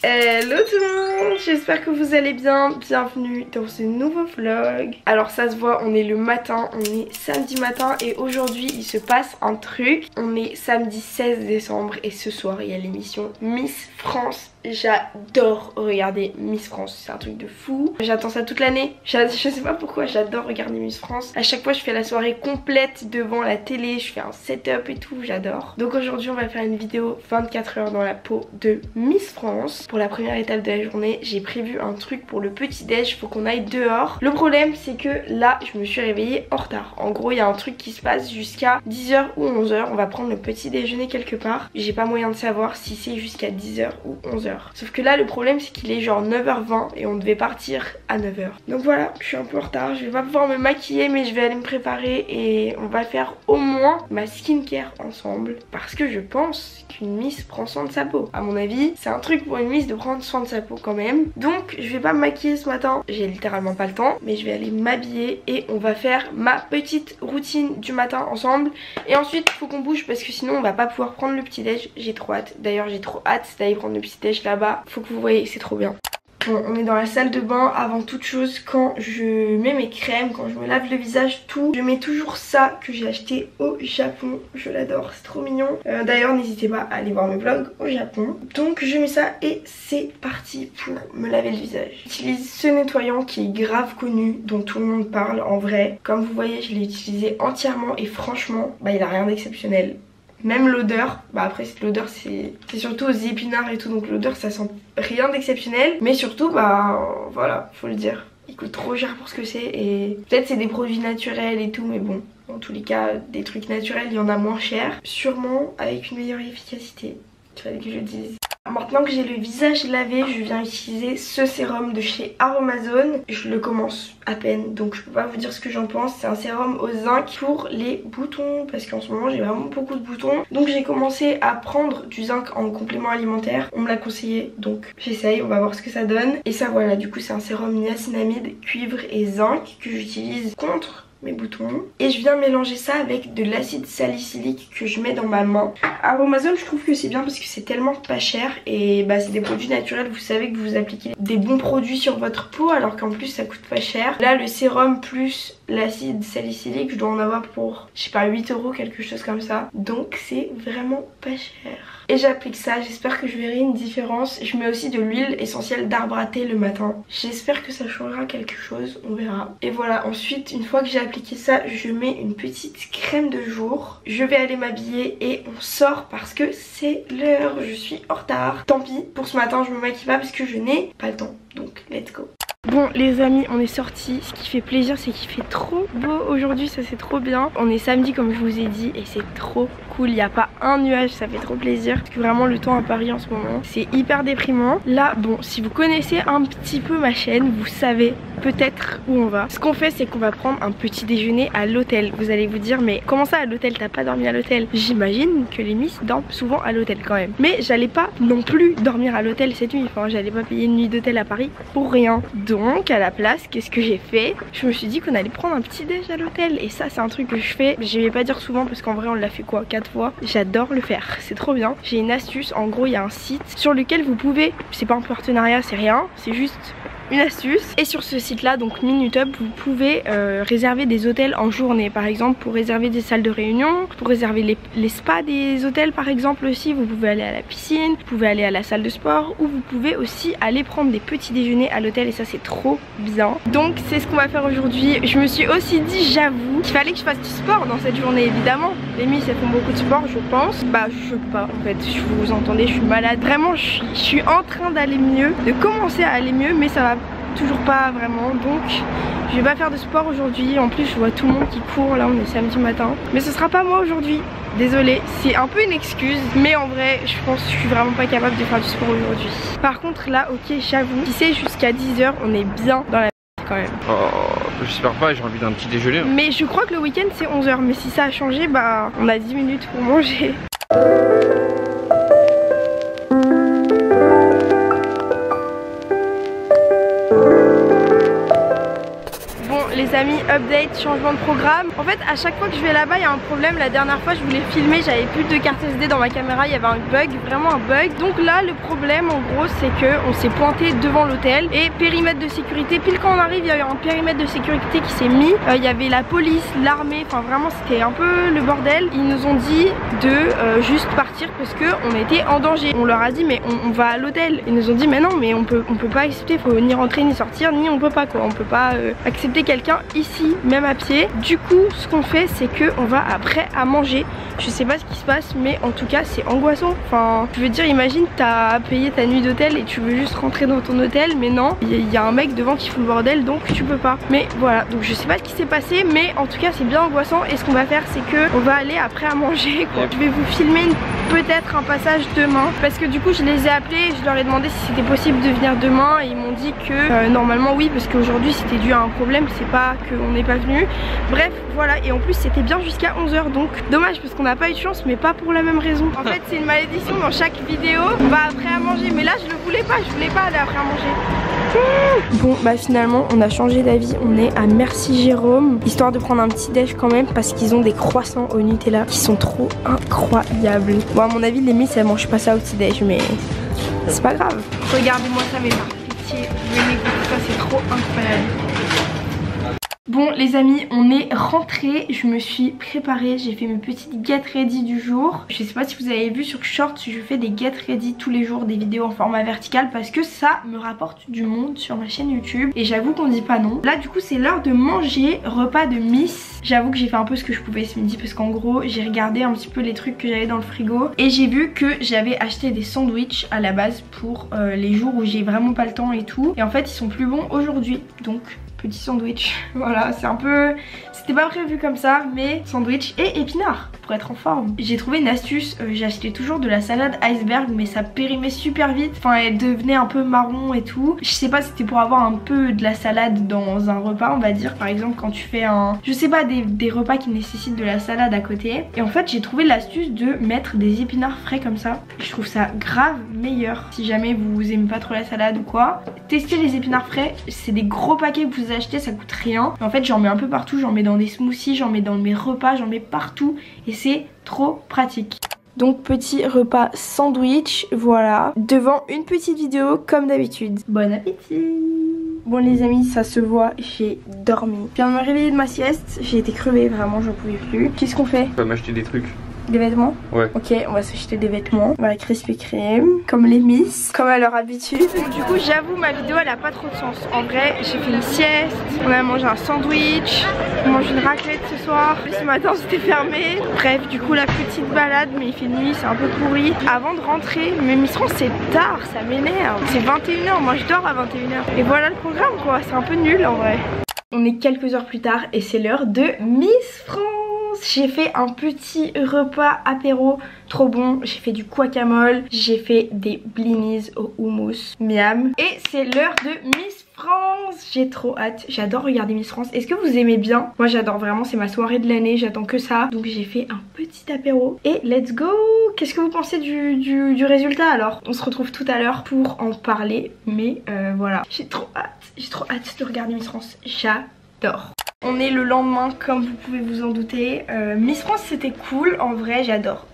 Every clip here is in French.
Hello tout le monde, j'espère que vous allez bien, bienvenue dans ce nouveau vlog. Alors ça se voit, on est le matin, on est samedi matin et aujourd'hui il se passe un truc. On est samedi 16 décembre et ce soir il y a l'émission Miss France. J'adore regarder Miss France, c'est un truc de fou. J'attends ça toute l'année, je sais pas pourquoi, j'adore regarder Miss France. À chaque fois je fais la soirée complète devant la télé, je fais un setup et tout, j'adore. Donc aujourd'hui on va faire une vidéo 24 heures dans la peau de Miss France. Pour la première étape de la journée, j'ai prévu un truc pour le petit déj, il faut qu'on aille dehors. Le problème c'est que là je me suis réveillée en retard. En gros il y a un truc qui se passe jusqu'à 10h ou 11h, on va prendre le petit déjeuner quelque part. J'ai pas moyen de savoir si c'est jusqu'à 10h ou 11h. Sauf que là le problème c'est qu'il est genre 9h20 et on devait partir à 9h. Donc voilà, je suis un peu en retard, je vais pas pouvoir me maquiller mais je vais aller me préparer et on va faire au moins ma skincare ensemble. Parce que je pense qu'une Miss prend soin de sa peau. À mon avis, c'est un truc pour une Miss de prendre soin de sa peau quand même. Donc je vais pas me maquiller ce matin, j'ai littéralement pas le temps, mais je vais aller m'habiller et on va faire ma petite routine du matin ensemble. Et ensuite faut qu'on bouge parce que sinon on va pas pouvoir prendre le petit déj. J'ai trop hâte, d'ailleurs j'ai trop hâte d'aller prendre le petit déj là-bas. Faut que vous voyez, c'est trop bien. Bon, on est dans la salle de bain. Avant toute chose, quand je mets mes crèmes, quand je me lave le visage, tout, je mets toujours ça que j'ai acheté au Japon. Je l'adore, c'est trop mignon. D'ailleurs, n'hésitez pas à aller voir mes vlogs au Japon. Donc je mets ça et c'est parti pour me laver le visage. J'utilise ce nettoyant qui est grave connu, dont tout le monde parle en vrai. Comme vous voyez, je l'ai utilisé entièrement et franchement, il a rien d'exceptionnel. Même l'odeur, après l'odeur c'est surtout aux épinards et tout, donc l'odeur ça sent rien d'exceptionnel. Mais surtout voilà, faut le dire, il coûte trop cher pour ce que c'est et peut-être c'est des produits naturels et tout, mais bon, dans tous les cas des trucs naturels il y en a moins cher. Sûrement avec une meilleure efficacité, il fallait que je le dise. Maintenant que j'ai le visage lavé, je viens utiliser ce sérum de chez Aromazone. Je le commence à peine, donc je peux pas vous dire ce que j'en pense. C'est un sérum au zinc pour les boutons, parce qu'en ce moment j'ai vraiment beaucoup de boutons. Donc j'ai commencé à prendre du zinc en complément alimentaire. On me l'a conseillé, donc j'essaye, on va voir ce que ça donne. Et ça voilà, du coup c'est un sérum niacinamide, cuivre et zinc que j'utilise contre mes boutons et je viens mélanger ça avec de l'acide salicylique que je mets dans ma main. Aromazone, je trouve que c'est bien parce que c'est tellement pas cher et c'est des produits naturels, vous savez que vous appliquez des bons produits sur votre peau alors qu'en plus ça coûte pas cher. Là le sérum plus l'acide salicylique, je dois en avoir pour je sais pas 8 €, quelque chose comme ça, donc c'est vraiment pas cher. Et j'applique ça, j'espère que je verrai une différence. Je mets aussi de l'huile essentielle d'arbre à thé le matin. J'espère que ça changera quelque chose, on verra. Et voilà, ensuite une fois que j'ai appliqué ça, je mets une petite crème de jour. Je vais aller m'habiller et on sort parce que c'est l'heure, je suis en retard. Tant pis, pour ce matin je me maquille pas parce que je n'ai pas le temps, donc let's go. Bon les amis, on est sortis. Ce qui fait plaisir c'est qu'il fait trop beau aujourd'hui, ça c'est trop bien. On est samedi comme je vous ai dit et c'est trop cool, il n'y a pas un nuage, ça fait trop plaisir. Parce que vraiment le temps à Paris en ce moment c'est hyper déprimant. Là bon, si vous connaissez un petit peu ma chaîne, vous savez peut-être où on va. Ce qu'on fait c'est qu'on va prendre un petit déjeuner à l'hôtel. Vous allez vous dire mais comment ça à l'hôtel, t'as pas dormi à l'hôtel? J'imagine que les Miss dorment souvent à l'hôtel quand même. Mais j'allais pas non plus dormir à l'hôtel cette nuit, enfin j'allais pas payer une nuit d'hôtel à Paris pour rien. Donc à la place, qu'est-ce que j'ai fait? Je me suis dit qu'on allait prendre un petit déj à l'hôtel. Et ça c'est un truc que je fais, je vais pas dire souvent parce qu'en vrai on l'a fait quoi 4 fois. J'adore le faire, c'est trop bien. J'ai une astuce, en gros il y a un site sur lequel vous pouvez, c'est pas un partenariat, c'est rien, c'est juste une astuce. Et sur ce site là, donc Minutup, vous pouvez réserver des hôtels en journée. Par exemple pour réserver des salles de réunion, pour réserver les spas des hôtels par exemple aussi. Vous pouvez aller à la piscine, vous pouvez aller à la salle de sport, ou vous pouvez aussi aller prendre des petits déjeuners à l'hôtel. Et ça c'est trop bien. Donc c'est ce qu'on va faire aujourd'hui. Je me suis aussi dit, j'avoue, qu'il fallait que je fasse du sport dans cette journée évidemment. Les Miss elles font beaucoup de sport je pense. Je sais pas en fait, vous entendez, je suis malade. Vraiment je suis en train d'aller mieux, de commencer à aller mieux, mais ça va toujours pas vraiment, donc je vais pas faire de sport aujourd'hui. En plus je vois tout le monde qui court, là on est samedi matin, mais ce sera pas moi aujourd'hui, désolée, c'est un peu une excuse, mais en vrai je pense que je suis vraiment pas capable de faire du sport aujourd'hui. Par contre là ok, j'avoue, si c'est jusqu'à 10h on est bien dans la quand même. Oh, j'espère pas, j'ai envie d'un petit déjeuner. Mais je crois que le week-end c'est 11h, mais si ça a changé, on a 10 minutes pour manger. les amis, update, changement de programme. En fait à chaque fois que je vais là-bas il y a un problème. La dernière fois je voulais filmer, j'avais plus de carte SD dans ma caméra, il y avait un bug, vraiment un bug. Donc là le problème en gros c'est que on s'est pointé devant l'hôtel et périmètre de sécurité, pile quand on arrive il y a eu un périmètre de sécurité qui s'est mis. Il y avait la police, l'armée, enfin vraiment c'était un peu le bordel. Ils nous ont dit de juste partir parce que on était en danger. On leur a dit mais on va à l'hôtel. Ils nous ont dit mais non mais on peut pas accepter, faut ni rentrer ni sortir, ni on peut pas quoi, on peut pas accepter quelqu'un ici même à pied. Du coup ce qu'on fait c'est que on va après à manger. Je sais pas ce qui se passe mais en tout cas c'est angoissant. Enfin je veux dire imagine t'as payé ta nuit d'hôtel et tu veux juste rentrer dans ton hôtel mais non, il y a un mec devant qui fout le bordel donc tu peux pas. Mais voilà, donc je sais pas ce qui s'est passé mais en tout cas c'est bien angoissant et ce qu'on va faire c'est que on va aller après à manger quoi. Je vais vous filmer peut-être un passage demain parce que du coup je les ai appelés, je leur ai demandé si c'était possible de venir demain et ils m'ont dit que normalement oui parce qu'aujourd'hui c'était dû à un problème, c'est pas qu'on n'est pas venu. Bref voilà, et en plus c'était bien jusqu'à 11 h donc dommage parce qu'on n'a pas eu de chance mais pas pour la même raison. En fait c'est une malédiction, dans chaque vidéo on va après à manger mais là je le voulais pas, je voulais pas aller après à manger. Bon bah finalement on a changé d'avis, on est à Merci Jérôme histoire de prendre un petit déj quand même parce qu'ils ont des croissants au Nutella qui sont trop incroyables. Bon à mon avis les Miss elles mangent pas ça au petit déj mais c'est pas grave. Regardez-moi ça mais par pitié, venez goûter ça, c'est trop incroyable. Bon les amis on est rentrés, je me suis préparée, j'ai fait mes petites get ready du jour. Je sais pas si vous avez vu sur Shorts, je fais des get ready tous les jours, des vidéos en format vertical parce que ça me rapporte du monde sur ma chaîne YouTube et j'avoue qu'on dit pas non. Là du coup c'est l'heure de manger, repas de Miss. J'avoue que j'ai fait un peu ce que je pouvais ce midi parce qu'en gros j'ai regardé un petit peu les trucs que j'avais dans le frigo et j'ai vu que j'avais acheté des sandwichs à la base pour les jours où j'ai vraiment pas le temps et tout. Et en fait ils sont plus bons aujourd'hui donc petit sandwich. Voilà, c'est un peu... C'était pas prévu comme ça, mais sandwich et épinards pour être en forme. J'ai trouvé une astuce, j'achetais toujours de la salade iceberg mais ça périmait super vite. Enfin elle devenait un peu marron et tout. Je sais pas si c'était pour avoir un peu de la salade dans un repas on va dire. Par exemple quand tu fais un... Je sais pas, des repas qui nécessitent de la salade à côté. Et en fait j'ai trouvé l'astuce de mettre des épinards frais comme ça. Je trouve ça grave meilleur. Si jamais vous aimez pas trop la salade ou quoi, testez les épinards frais. C'est des gros paquets que vous achetez, ça coûte rien. En fait j'en mets un peu partout, j'en mets dans des smoothies, j'en mets dans mes repas, j'en mets partout et c'est trop pratique. Donc petit repas sandwich, voilà, devant une petite vidéo comme d'habitude. Bon appétit. Bon les amis ça se voit, j'ai dormi. Je viens de me réveiller de ma sieste, j'ai été crevée vraiment, j'en pouvais plus. Qu'est-ce qu'on fait? Tu vas m'acheter des trucs. Des vêtements? Ouais. Ok, on va s'acheter des vêtements. Voilà, Krispy Kreme, comme les Miss, comme à leur habitude. Donc, du coup, j'avoue, ma vidéo elle a pas trop de sens. En vrai, j'ai fait une sieste, on a mangé un sandwich, on mange une raclette ce soir. Ce matin, c'était fermé. Bref, du coup, la petite balade, mais il fait nuit, c'est un peu pourri. Avant de rentrer, mais Miss France, c'est tard, ça m'énerve. C'est 21 h, moi je dors à 21 h. Et voilà le programme, quoi. C'est un peu nul en vrai. On est quelques heures plus tard et c'est l'heure de Miss France. J'ai fait un petit repas apéro trop bon, j'ai fait du guacamole, j'ai fait des blinis au houmous, miam. Et c'est l'heure de Miss France, j'ai trop hâte, j'adore regarder Miss France. Est-ce que vous aimez bien? Moi j'adore vraiment, c'est ma soirée de l'année, j'attends que ça. Donc j'ai fait un petit apéro et let's go. Qu'est-ce que vous pensez du résultat alors? On se retrouve tout à l'heure pour en parler, mais voilà. J'ai trop hâte de regarder Miss France, j'adore. On est le lendemain comme vous pouvez vous en douter. Miss France c'était cool en vrai, j'adore.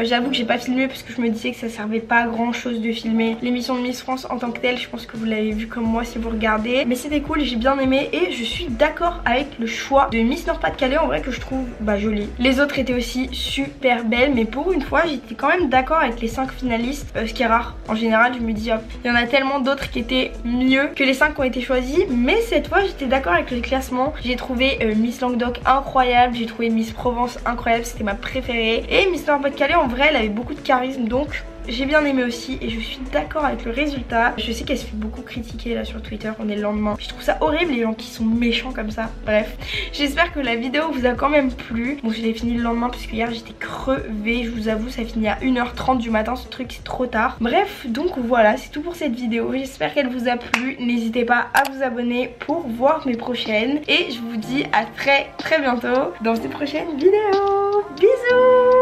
J'avoue que j'ai pas filmé parce que je me disais que ça servait pas à grand chose de filmer l'émission de Miss France en tant que telle. Je pense que vous l'avez vu comme moi si vous regardez. Mais c'était cool, j'ai bien aimé et je suis d'accord avec le choix de Miss Nord-Pas-de-Calais en vrai que je trouve jolie. Les autres étaient aussi super belles mais pour une fois j'étais quand même d'accord avec les 5 finalistes. Ce qui est rare. En général je me dis hop, il y en a tellement d'autres qui étaient mieux que les 5 qui ont été choisis. Mais cette fois j'étais d'accord avec le classement. J'ai trouvé Miss Languedoc incroyable, j'ai trouvé Miss Provence incroyable, c'était ma préférée. Et Miss Nord-Pas-de-Calais en vrai elle avait beaucoup de charisme donc j'ai bien aimé aussi et je suis d'accord avec le résultat. Je sais qu'elle se fait beaucoup critiquer là sur Twitter, on est le lendemain. Je trouve ça horrible les gens qui sont méchants comme ça. Bref, j'espère que la vidéo vous a quand même plu. Bon je l'ai fini le lendemain parce que hier j'étais crevée, je vous avoue ça finit à 1 h 30 du matin, ce truc c'est trop tard. Bref, donc voilà, c'est tout pour cette vidéo. J'espère qu'elle vous a plu. N'hésitez pas à vous abonner pour voir mes prochaines. Et je vous dis à très bientôt dans ces prochaines vidéos. Bisous.